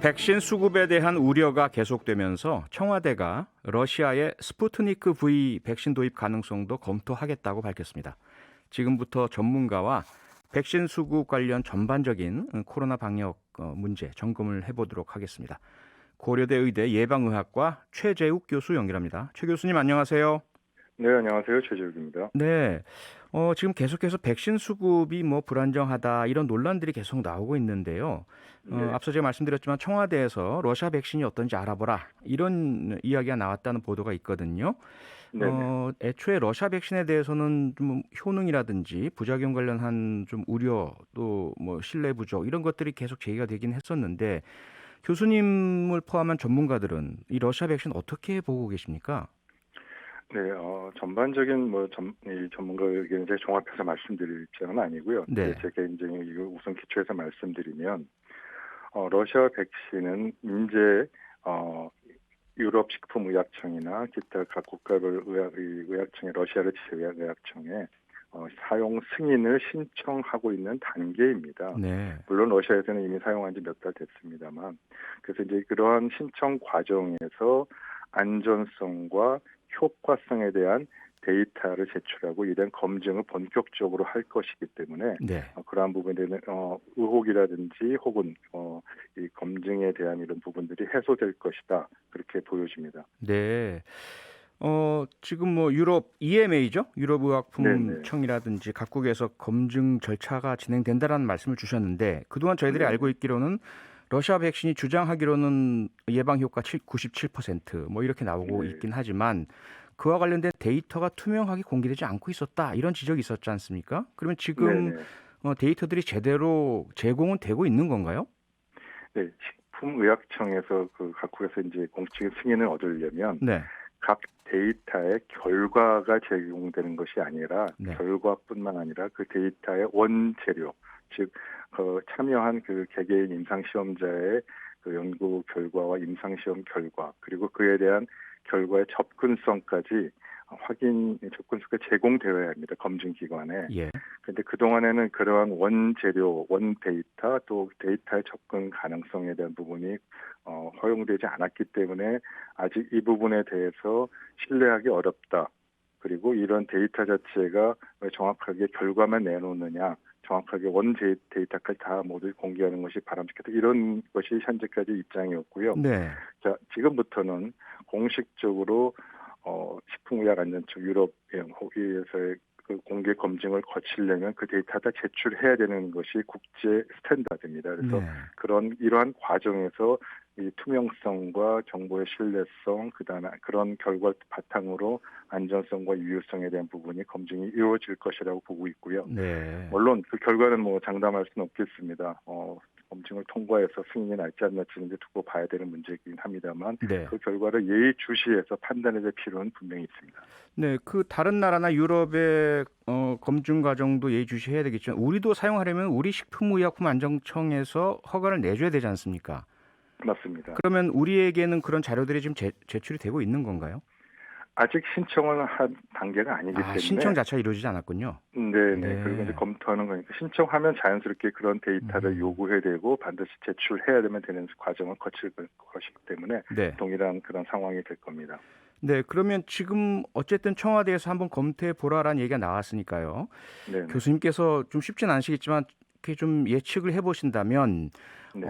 백신 수급에 대한 우려가 계속되면서 청와대가 러시아의 스푸트니크 V 백신 도입 가능성도 검토하겠다고 밝혔습니다. 지금부터 전문가와 백신 수급 관련 전반적인 코로나 방역 문제 점검을 해보도록 하겠습니다. 고려대 의대 예방의학과 최재욱 교수 연결합니다. 최 교수님 안녕하세요. 네, 안녕하세요. 최재욱입니다. 네, 지금 계속해서 백신 수급이 불안정하다 이런 논란들이 계속 나오고 있는데요. 네, 앞서 제가 말씀드렸지만 청와대에서 러시아 백신이 어떤지 알아보라 이런 이야기가 나왔다는 보도가 있거든요. 네네. 애초에 러시아 백신에 대해서는 좀 효능이라든지 부작용 관련한 좀 우려 또 신뢰 부족 이런 것들이 계속 제기가 되긴 했었는데 교수님을 포함한 전문가들은 이 러시아 백신 어떻게 보고 계십니까? 네, 전반적인 이 전문가 의견을 제가 종합해서 말씀드릴 입장은 아니고요. 이제 네, 제 개인적인 이거 우선 기초에서 말씀드리면, 러시아 백신은 이제 유럽 식품의약청이나 기타 각 국가별 의약청의 러시아를 제외한 의약청에 사용 승인을 신청하고 있는 단계입니다. 네, 물론 러시아에서는 이미 사용한 지 몇 달 됐습니다만, 그래서 이제 그러한 신청 과정에서 안전성과 효과성에 대한 데이터를 제출하고 이에 대한 검증을 본격적으로 할 것이기 때문에 네. 그러한 부분에 대한 의혹이라든지 혹은 이 검증에 대한 이런 부분들이 해소될 것이다 그렇게 보여집니다. 네. 지금 유럽 EMA죠? 네네. 유럽의약품청이라든지 각국에서 검증 절차가 진행된다라는 말씀을 주셨는데 그동안 저희들이 알고 네네. 있기로는 러시아 백신이 주장하기로는 예방 효과 97% 이렇게 나오고 네. 있긴 하지만 그와 관련된 데이터가 투명하게 공개되지 않고 있었다. 이런 지적이 있었지 않습니까? 그러면 지금 네네. 데이터들이 제대로 제공은 되고 있는 건가요? 네. 식품의약청에서 그 각국에서 이제 공식적인 승인을 얻으려면 네. 각 데이터의 결과가 제공되는 것이 아니라 네. 결과뿐만 아니라 그 데이터의 원재료, 즉 참여한 그 개개인 임상시험자의 그 연구 결과와 임상시험 결과 그리고 그에 대한 결과의 접근성까지 접근성까지 제공되어야 합니다. 검증기관에. 예. 그런데 그동안에는 그러한 원재료, 원데이터 또 데이터의 접근 가능성에 대한 부분이 허용되지 않았기 때문에 아직 이 부분에 대해서 신뢰하기 어렵다. 그리고 이런 데이터 자체가 왜 정확하게 결과만 내놓느냐, 정확하게 데이터까지 다 모두 공개하는 것이 바람직하다. 이런 것이 현재까지 입장이었고요. 네. 자, 지금부터는 공식적으로 식품의약안전처 유럽에서의 그 공개 검증을 거치려면 그 데이터 다 제출해야 되는 것이 국제 스탠다드입니다. 그래서 네. 이러한 과정에서 이 투명성과 정보의 신뢰성, 그다음에 그런 결과 바탕으로 안전성과 유효성에 대한 부분이 검증이 이루어질 것이라고 보고 있고요. 네. 물론 그 결과는 장담할 수는 없겠습니다. 검증을 통과해서 승인이 날지 안 날지는 이제 두고 봐야 되는 문제이긴 합니다만 네. 그 결과를 예의주시해서 판단해야 될 필요는 분명히 있습니다. 네, 그 다른 나라나 유럽의 검증 과정도 예의주시해야 되겠죠. 우리도 사용하려면 우리 식품의약품안전청에서 허가를 내줘야 되지 않습니까? 맞습니다. 그러면 우리에게는 그런 자료들이 지금 제출이 되고 있는 건가요? 아직 신청을 한 단계가 아니기 아, 신청 때문에 자체가 이루어지지 않았군요. 네네. 그리고 이제 네. 검토하는 거니까 신청하면 자연스럽게 그런 데이터를 음, 요구해야 되고 반드시 제출해야 되는 과정을 거칠 것이기 때문에 네. 동일한 그런 상황이 될 겁니다. 네, 그러면 지금 어쨌든 청와대에서 한번 검토해 보라라는 얘기가 나왔으니까요. 네네. 교수님께서 좀 쉽진 않으시겠지만 이렇게 좀 예측을 해보신다면 네.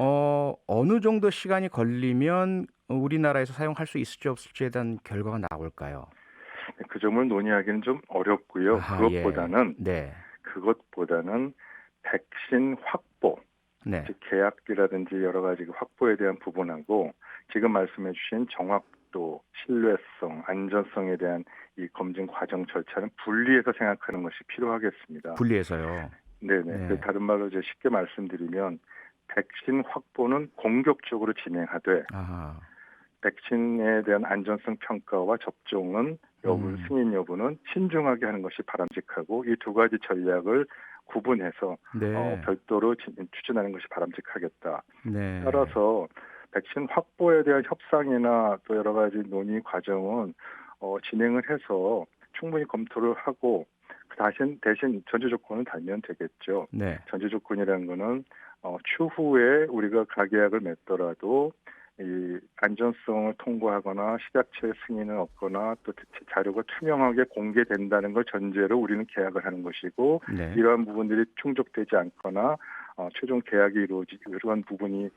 어느 정도 시간이 걸리면 우리나라에서 사용할 수 있을지 없을지에 대한 결과가 나올까요? 그 점을 논의하기는 좀 어렵고요. 아하, 예. 네. 그것보다는 백신 확보, 네. 즉 계약이라든지 여러 가지 그 확보에 대한 부분하고 지금 말씀해 주신 정확도, 신뢰성, 안전성에 대한 이 검증 과정 절차는 분리해서 생각하는 것이 필요하겠습니다. 분리해서요. 네네. 그 네. 다른 말로 이제 쉽게 말씀드리면 백신 확보는 공격적으로 진행하되 아하. 백신에 대한 안전성 평가와 접종은 음. 승인 여부는 신중하게 하는 것이 바람직하고 이 두 가지 전략을 구분해서 네. 별도로 추진하는 것이 바람직하겠다. 네. 따라서 백신 확보에 대한 협상이나 또 여러 가지 논의 과정은 진행을 해서 충분히 검토를 하고 대신 전제 조건을 달면 되겠죠. 네. 전제 조건이라는 거는 추후에 우리가 가계약을 맺더라도 이 안전성을 통보하거나 식약처의 승인을 얻거나 또 자료가 투명하게 공개된다는 걸 전제로 우리는 계약을 하는 것이고 네. 이러한 부분들이 충족되지 않거나 최종 계약이 이러한 부분이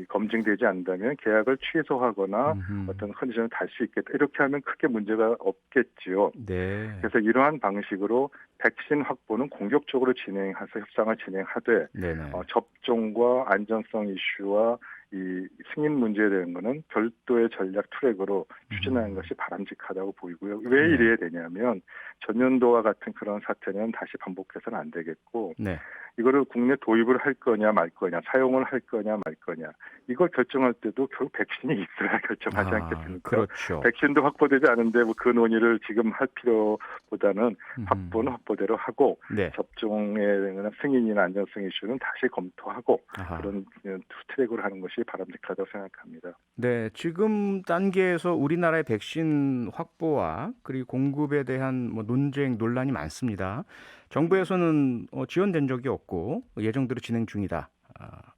검증되지 않는다면 계약을 취소하거나 어떤 컨디션을 달 수 있겠다. 이렇게 하면 크게 문제가 없겠지요. 네. 그래서 이러한 방식으로 백신 확보는 공격적으로 진행해서 협상을 진행하되 네네. 접종과 안전성 이슈와 이 승인 문제에 대한 거는 별도의 전략 트랙으로 추진하는 것이 바람직하다고 보이고요. 왜 네. 이래야 되냐면 전년도와 같은 그런 사태는 다시 반복해서는 안 되겠고 네. 이거를 국내 도입을 할 거냐 말 거냐 사용을 할 거냐 말 거냐 이걸 결정할 때도 결국 백신이 있어야 결정하지 않겠습니까? 그렇죠. 백신도 확보되지 않은데 뭐 그 논의를 지금 할 필요보다는 확보는 확보대로 하고 네. 접종에 대한 승인이나 안전성 이슈는 다시 검토하고 아하. 그런 투 트랙으로 하는 것이 바람직하다고 생각합니다. 네, 지금 단계에서 우리나라의 백신 확보와 그리고 공급에 대한 논쟁 논란이 많습니다. 정부에서는 지원된 적이 없고 예정대로 진행 중이다.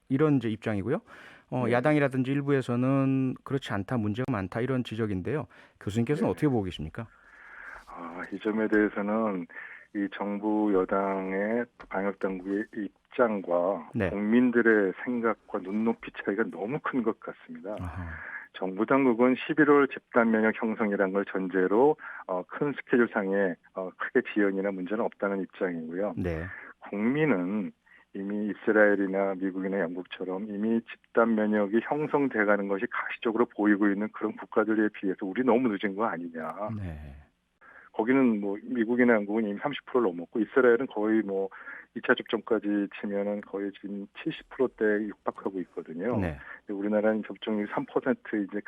이런 이제 입장이고요. 네. 야당이라든지 일부에서는 그렇지 않다, 문제가 많다 이런 지적인데요. 교수님께서는 네. 어떻게 보고 계십니까? 이 점에 대해서는 이 정부 여당의 방역 당국의 입장과 네. 국민들의 생각과 눈높이 차이가 너무 큰 것 같습니다. 아하. 정부 당국은 11월 집단 면역 형성이라는 걸 전제로 큰 스케줄상에 크게 지연이나 문제는 없다는 입장이고요. 네. 국민은 이미 이스라엘이나 미국이나 영국처럼 이미 집단 면역이 형성돼가는 것이 가시적으로 보이고 있는 그런 국가들에 비해서 우리 너무 늦은 거 아니냐. 네. 거기는 뭐 미국이나 영국은 이미 30%를 넘었고 이스라엘은 거의 뭐 2차 접종까지 치면은 거의 지금 70%대에 육박하고 있거든요. 네. 우리나라는 접종률 3% 이제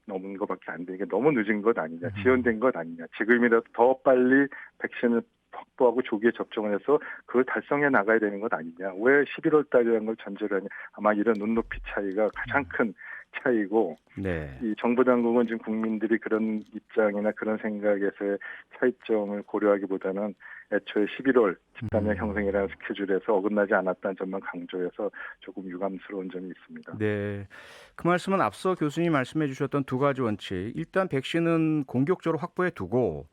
넘은 것밖에 안 되니까 너무 늦은 것 아니냐, 지연된 것 아니냐. 지금이라도 더 빨리 백신을 확보하고 조기에 접종을 해서 그걸 달성해 나가야 되는 것 아니냐. 왜 11월 달이라는 걸 전제로 하냐. 아마 이런 눈높이 차이가 가장 큰 차이고 네. 이 정부 당국은 지금 국민들이 그런 입장이나 그런 생각에서의 차이점을 고려하기보다는 애초에 11월 집단면 형성이라는 스케줄에서 어긋나지 않았다는 점만 강조해서 조금 유감스러운 점이 있습니다. 네. 그 말씀은 앞서 교수님 말씀해 주셨던 두 가지 원칙. 일단 백신은 공격적으로 확보해 두고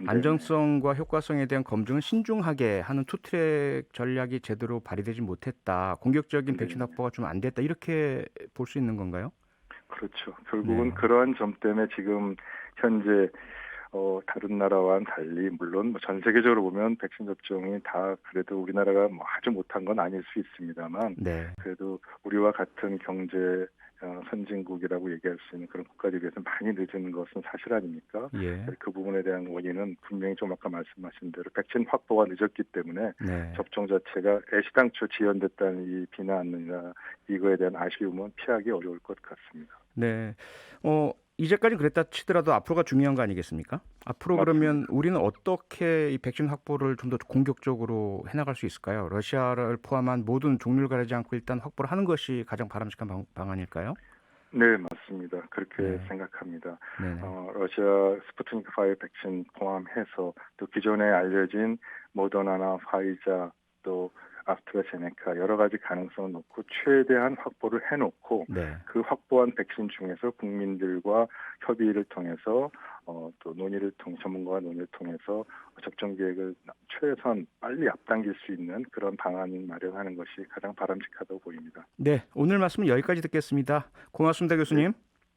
안전성과 효과성에 대한 검증은 신중하게 하는 투트랙 전략이 제대로 발휘되지 못했다. 공격적인 백신 확보가 좀 안 됐다. 이렇게 볼 수 있는 건가요? 그렇죠. 결국은 네. 그러한 점 때문에 지금 현재 다른 나라와는 달리 물론 전 세계적으로 보면 백신 접종이 다 그래도 우리나라가 아주 못한 건 아닐 수 있습니다만 네. 그래도 우리와 같은 경제 선진국이라고 얘기할 수 있는 그런 국가들에 비해서 많이 늦은 것은 사실 아닙니까? 예. 그 부분에 대한 원인은 분명히 좀 아까 말씀하신 대로 백신 확보가 늦었기 때문에 네. 접종 자체가 애시당초 지연됐다는 이 비난이나 이거에 대한 아쉬움은 피하기 어려울 것 같습니다. 네. 이제까지 그랬다 치더라도 앞으로가 중요한 거 아니겠습니까? 앞으로 맞습니다. 그러면 우리는 어떻게 이 백신 확보를 좀 더 공격적으로 해나갈 수 있을까요? 러시아를 포함한 모든 종류를 가리지 않고 일단 확보를 하는 것이 가장 바람직한 방안일까요? 네, 맞습니다. 그렇게 네. 생각합니다. 네네. 러시아 스푸트니크 5 백신 포함해서 또 기존에 알려진 모더나나 파이자 또 아스트라제네카 여러 가지 가능성을 놓고 최대한 확보를 해놓고 네. 그 확보한 백신 중에서 국민들과 협의를 통해서 또 전문가와 논의를 통해서 접종 계획을 최선 빨리 앞당길 수 있는 그런 방안을 마련하는 것이 가장 바람직하다고 보입니다. 네. 오늘 말씀은 여기까지 듣겠습니다. 고맙습니다, 교수님.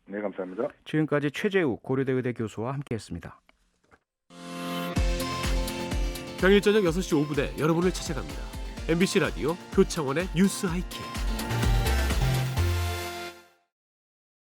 네, 감사합니다. 지금까지 최재욱 고려대 의대 교수와 함께했습니다. 평일 저녁 6시 5분에 여러분을 찾아갑니다. MBC 라디오 표창원의 뉴스 하이킥.